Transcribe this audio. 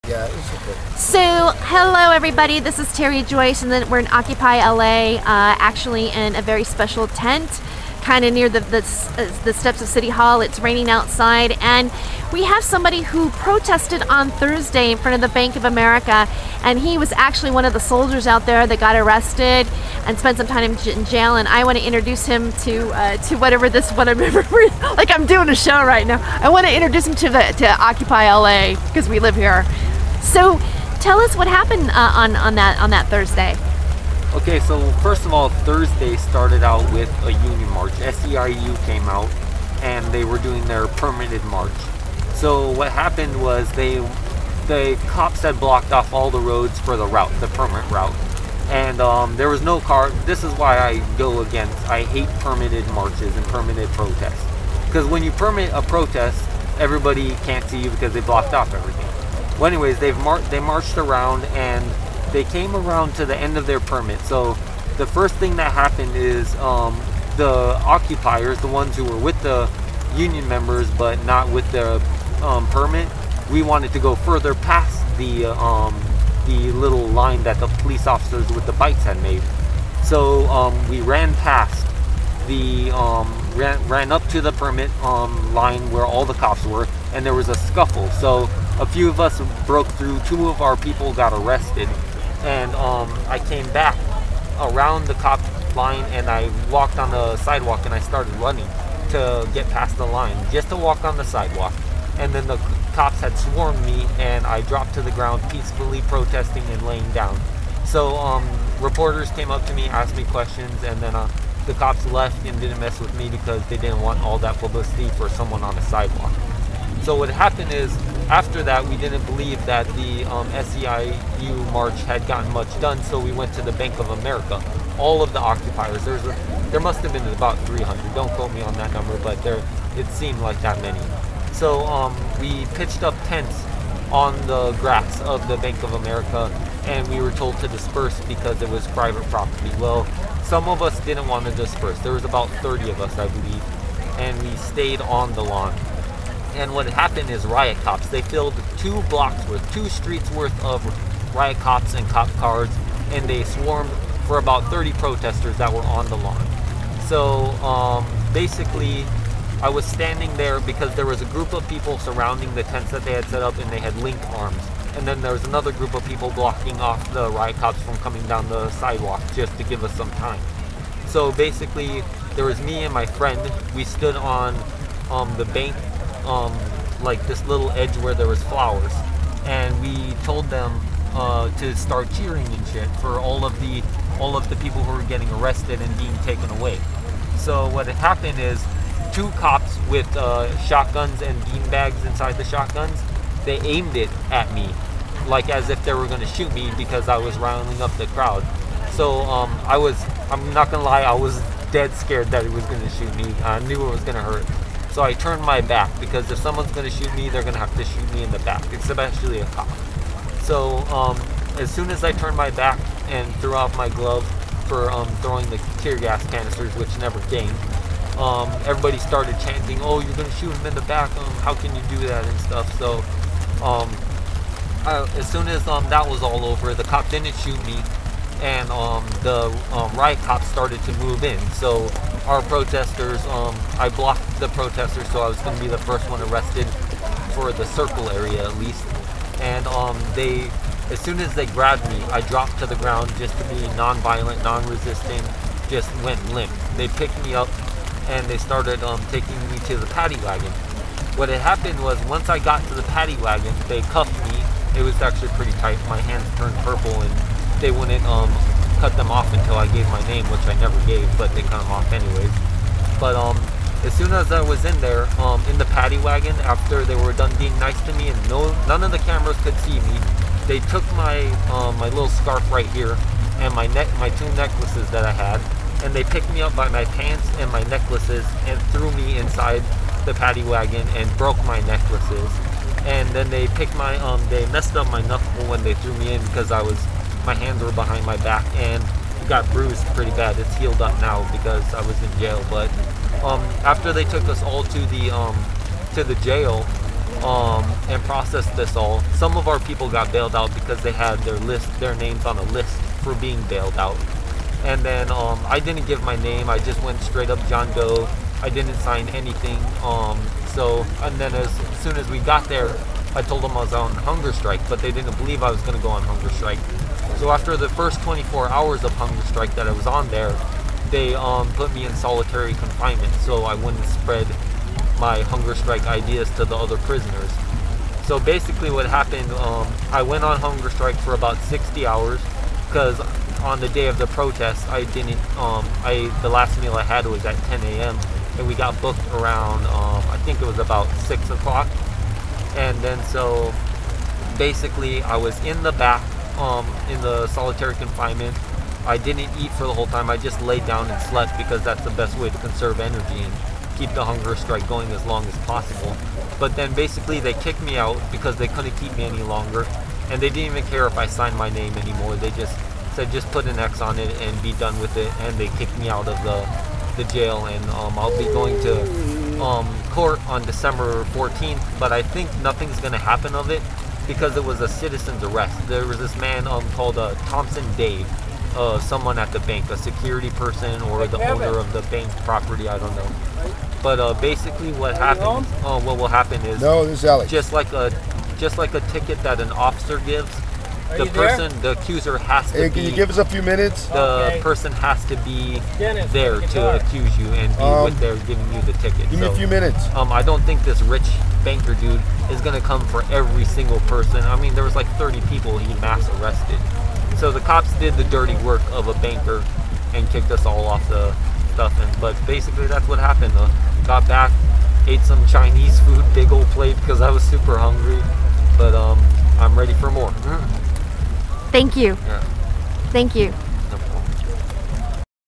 Yeah, it's okay. So, hello everybody. This is Terry Joyce, and then we're in Occupy LA, actually in a very special tent, kind of near the steps of City Hall. It's raining outside, and we have somebody who protested on Thursday in front of the Bank of America, and he was actually one of the soldiers out there that got arrested and spent some time in jail. And I want to introduce him to whatever like I'm doing a show right now. I want to introduce him to Occupy LA because we live here. So, tell us what happened on that Thursday. Okay, so first of all, Thursday started out with a union march. SEIU came out and they were doing their permitted march. So what happened was the cops had blocked off all the roads for the route, the permit route. And there was no car. This is why I hate permitted marches and permitted protests. Because when you permit a protest, everybody can't see you because they blocked off everything. Well, anyways, they marched around and they came around to the end of their permit. So the first thing that happened is the occupiers, the ones who were with the union members but not with the permit, we wanted to go further past the little line that the police officers with the bikes had made. So we ran past the ran up to the permit line where all the cops were, and there was a scuffle. So a few of us broke through, 2 of our people got arrested, and I came back around the cop line and I walked on the sidewalk and I started running to get past the line, just to walk on the sidewalk. And then the cops had swarmed me and I dropped to the ground peacefully protesting and laying down. So reporters came up to me, asked me questions, and then the cops left and didn't mess with me because they didn't want all that publicity for someone on the sidewalk. So what happened is, after that, we didn't believe that the SEIU march had gotten much done, so we went to the Bank of America. All of the occupiers, there must have been about 300. Don't quote me on that number, but it seemed like that many. So we pitched up tents on the grass of the Bank of America, and we were told to disperse because it was private property. Well, some of us didn't want to disperse. There was about 30 of us, I believe, and we stayed on the lawn. And what happened is riot cops, they filled 2 blocks worth, 2 streets worth of riot cops and cop cars, and they swarmed for about 30 protesters that were on the lawn. So basically, I was standing there because there was a group of people surrounding the tents that they had set up, and they had linked arms. And then there was another group of people blocking off the riot cops from coming down the sidewalk just to give us some time. So basically, there was me and my friend. We stood on the bank, like this little edge where there was flowers, and we told them to start cheering and shit for all of the people who were getting arrested and being taken away. So what had happened is 2 cops with shotguns and beanbags inside the shotguns, they aimed it at me like as if they were going to shoot me because I was riling up the crowd. So I'm not gonna lie, I was dead scared that he was going to shoot me. I knew it was going to hurt. So I turned my back, because if someone's going to shoot me, they're going to have to shoot me in the back, especially a cop. So as soon as I turned my back and threw off my glove for throwing the tear gas canisters, which never came, everybody started chanting, "Oh, you're going to shoot him in the back, how can you do that," and stuff. So as soon as that was all over, the cop didn't shoot me, and the riot cops started to move in. So our protesters, I blocked the protesters, so I was going to be the first one arrested for the circle area at least. And as soon as they grabbed me, I dropped to the ground just to be non-violent, non-resisting, just went limp. They picked me up and they started taking me to the paddy wagon. What had happened was, once I got to the paddy wagon, they cuffed me. It was actually pretty tight. My hands turned purple and they wouldn't cut them off until I gave my name, which I never gave, but they cut them off anyways. But as soon as I was in there, in the paddy wagon, after they were done being nice to me and none of the cameras could see me, they took my my little scarf right here and my 2 necklaces that I had, and they picked me up by my pants and my necklaces and threw me inside the paddy wagon and broke my necklaces. And then they they messed up my knuckle when they threw me in because my hands were behind my back and it got bruised pretty bad. It's healed up now because I was in jail. But after they took us all to the jail, and processed this all. Some of our people got bailed out because they had their names on a list for being bailed out. And then I didn't give my name. I just went straight up John Doe. I didn't sign anything. And then as soon as we got there, I told them I was on hunger strike, but they didn't believe I was going to go on hunger strike. So after the first 24 hours of hunger strike that I was on there, they put me in solitary confinement so I wouldn't spread my hunger strike ideas to the other prisoners. So basically what happened, I went on hunger strike for about 60 hours because on the day of the protest, the last meal I had was at 10 a.m. and we got booked around, I think it was about 6 o'clock. And then so basically I was in the back in the solitary confinement. I didn't eat for the whole time. I just laid down and slept because that's the best way to conserve energy and keep the hunger strike going as long as possible. But then basically they kicked me out because they couldn't keep me any longer, and they didn't even care if I signed my name anymore. They just said just put an X on it and be done with it, and they kicked me out of the jail. And I'll be going to court on December 14th, but I think nothing's going to happen of it because it was a citizen's arrest. There was this man called Thompson Dave, someone at the bank, a security person or the owner of the bank property, I don't know. But basically what happens, what will happen is just like a ticket that an officer gives, the accuser has to be... Can you give us a few minutes? The person has to be there to accuse you and be with there giving you the ticket. Give me a few minutes. I don't think this rich banker dude is going to come for every single person. I mean, there was like 30 people he mass arrested. So the cops did the dirty work of a banker and kicked us all off the stuff. But basically that's what happened. Got back, ate some Chinese food, big old plate because I was super hungry. But I'm ready for more. Thank you. Yeah. Thank you.